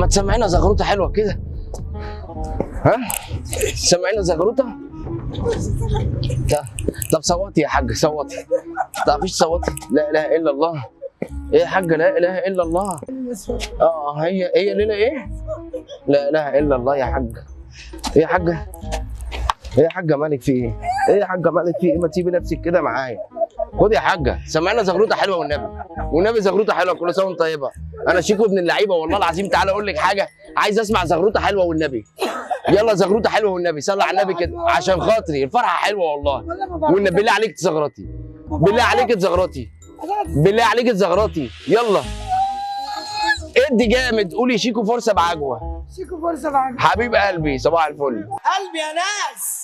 تسمعينا زغروطه حلوه كده؟ ها؟ سمعينا زغروطه؟ طب صوتي يا حاج، صوتي. ما تعرفيش تصوتي؟ لا اله الا الله. ايه يا حاجه؟ لا اله الا الله. هي ليله ايه؟ لا اله الا الله يا حاج. ايه يا حاجه؟ ايه يا حاجه مالك في ايه؟ ايه يا حاجه مالك في ايه؟ ما تسيبي نفسك كده معايا. خد يا حاجه سمعنا زغروطه حلوه والنبي، والنبي زغروطه حلوه. كل سنه وانت طيبه. انا شيكو ابن اللعيبه والله العظيم. تعالى اقول لك حاجه، عايز اسمع زغروطه حلوه والنبي. يلا زغروطه حلوه والنبي، صلي على النبي كده عشان خاطري، الفرحه حلوه والله. والنبي بالله عليك تزغرطي، بالله عليك تزغرطي، بالله عليك تزغرطي. يلا ادي جامد، قولي شيكو فرصه بعجوه. شيكو فرصة بعجوة. حبيب قلبي صباح الفل. قلبي يا ناس.